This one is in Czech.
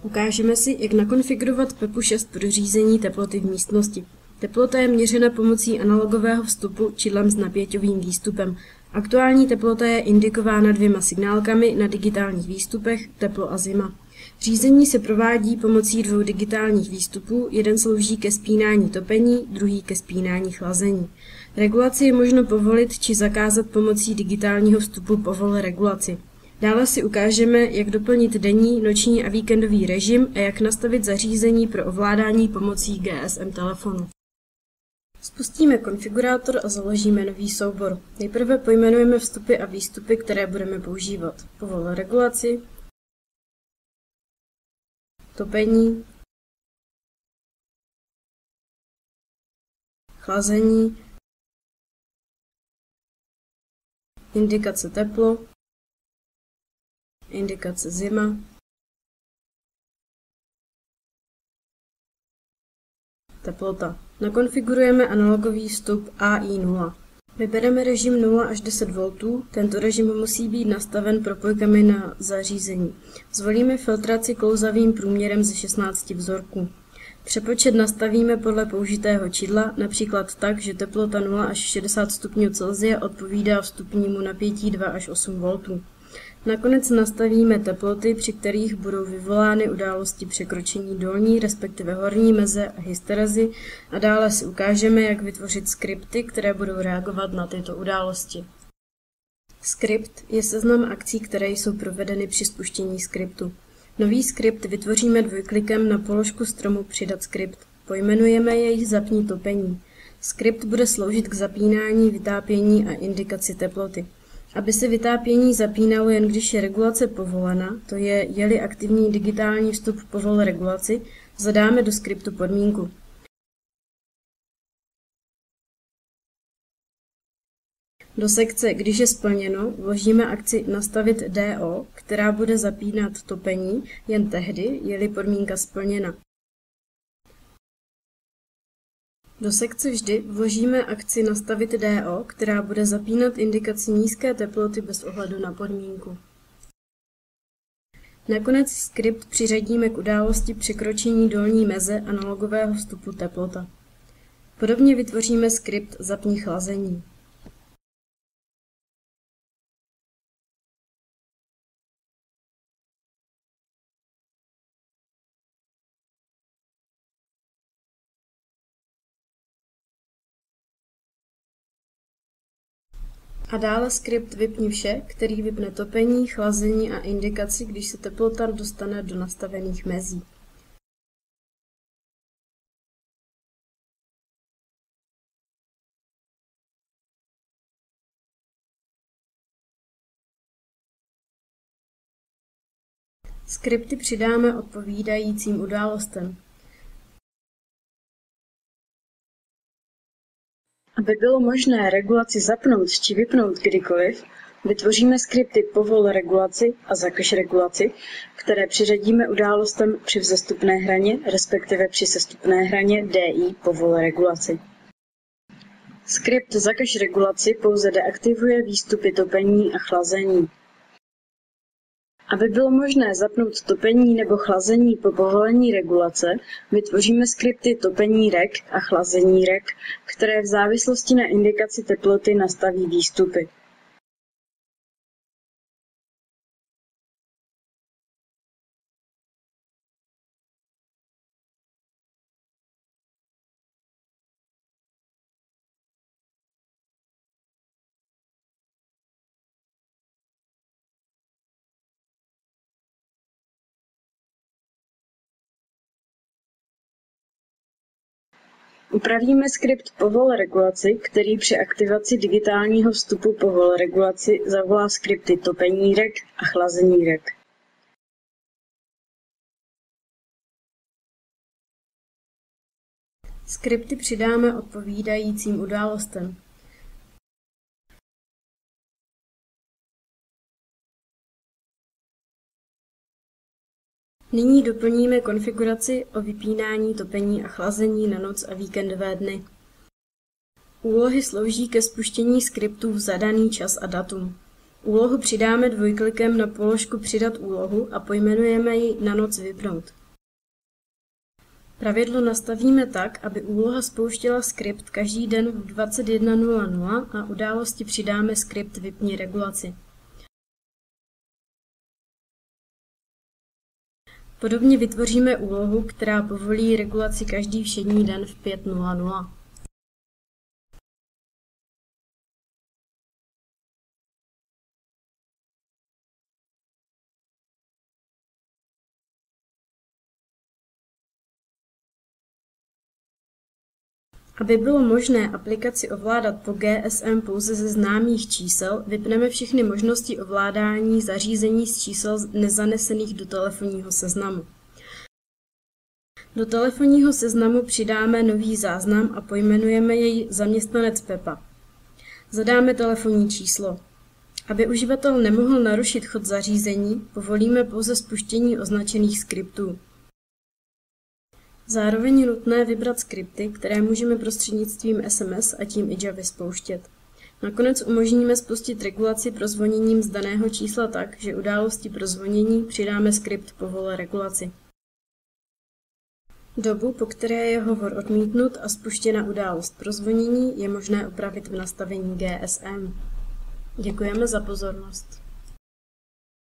Ukážeme si, jak nakonfigurovat PEPu 6 pro řízení teploty v místnosti. Teplota je měřena pomocí analogového vstupu čidlem s napěťovým výstupem. Aktuální teplota je indikována 2 signálkami na digitálních výstupech teplo a zima. Řízení se provádí pomocí 2 digitálních výstupů, jeden slouží ke spínání topení, druhý ke spínání chlazení. Regulaci je možno povolit či zakázat pomocí digitálního vstupu povol regulaci. Dále si ukážeme, jak doplnit denní, noční a víkendový režim a jak nastavit zařízení pro ovládání pomocí GSM telefonu. Spustíme konfigurátor a založíme nový soubor. Nejprve pojmenujeme vstupy a výstupy, které budeme používat. Povol regulaci, topení, chlazení, indikace teplo, indikace zima, teplota. Nakonfigurujeme analogový vstup AI0. Vybereme režim 0 až 10 V, tento režim musí být nastaven propojkami na zařízení. Zvolíme filtraci klouzavým průměrem ze 16 vzorků. Přepočet nastavíme podle použitého čidla, například tak, že teplota 0 až 60 stupňů Celsia odpovídá vstupnímu napětí 2 až 8 V. Nakonec nastavíme teploty, při kterých budou vyvolány události překročení dolní, respektive horní meze a hysterezy, a dále si ukážeme, jak vytvořit skripty, které budou reagovat na tyto události. Skript je seznam akcí, které jsou provedeny při spuštění skriptu. Nový skript vytvoříme dvojklikem na položku stromu Přidat skript. Pojmenujeme jej Zapni topení. Skript bude sloužit k zapínání, vytápění a indikaci teploty. Aby se vytápění zapínalo jen když je regulace povolena, to je-li aktivní digitální vstup povol regulaci, zadáme do skriptu podmínku. Do sekce Když je splněno vložíme akci Nastavit DO, která bude zapínat topení jen tehdy, je-li podmínka splněna. Do sekce Vždy vložíme akci Nastavit DO, která bude zapínat indikaci nízké teploty bez ohledu na podmínku. Nakonec skript přiřadíme k události překročení dolní meze analogového vstupu teplota. Podobně vytvoříme skript Zapni chlazení. A dále skript Vypni vše, který vypne topení, chlazení a indikaci, když se teplota dostane do nastavených mezí. Skripty přidáme odpovídajícím událostem. Aby bylo možné regulaci zapnout či vypnout kdykoliv, vytvoříme skripty Povol regulaci a Zakaž regulaci, které přiřadíme událostem při vzestupné hraně, respektive při sestupné hraně DI Povol regulaci. Skript Zakaž regulaci pouze deaktivuje výstupy topení a chlazení. Aby bylo možné zapnout topení nebo chlazení po povolení regulace, vytvoříme skripty Topení reg a Chlazení reg, které v závislosti na indikaci teploty nastaví výstupy. Upravíme skript Povol regulaci, který při aktivaci digitálního vstupu Povol regulaci zavolá skripty Topení reg a Chlazení reg. Skripty přidáme odpovídajícím událostem. Nyní doplníme konfiguraci o vypínání topení a chlazení na noc a víkendové dny. Úlohy slouží ke spuštění skriptů v zadaný čas a datum. Úlohu přidáme dvojklikem na položku Přidat úlohu a pojmenujeme ji Na noc vypnout. Pravidlo nastavíme tak, aby úloha spouštěla skript každý den v 21:00 a události přidáme skript Vypni regulaci. Podobně vytvoříme úlohu, která povolí regulaci každý všední den v 5:00. Aby bylo možné aplikaci ovládat po GSM pouze ze známých čísel, vypneme všechny možnosti ovládání zařízení z čísel nezanesených do telefonního seznamu. Do telefonního seznamu přidáme nový záznam a pojmenujeme jej Zaměstnanec Pepa. Zadáme telefonní číslo. Aby uživatel nemohl narušit chod zařízení, povolíme pouze spuštění označených skriptů. Zároveň je nutné vybrat skripty, které můžeme prostřednictvím SMS a tím i Javy spouštět. Nakonec umožníme spustit regulaci prozvoněním z daného čísla tak, že události pro zvonění přidáme skript Povol regulaci. Dobu, po které je hovor odmítnut a spuštěna událost pro zvonění, je možné upravit v nastavení GSM. Děkujeme za pozornost.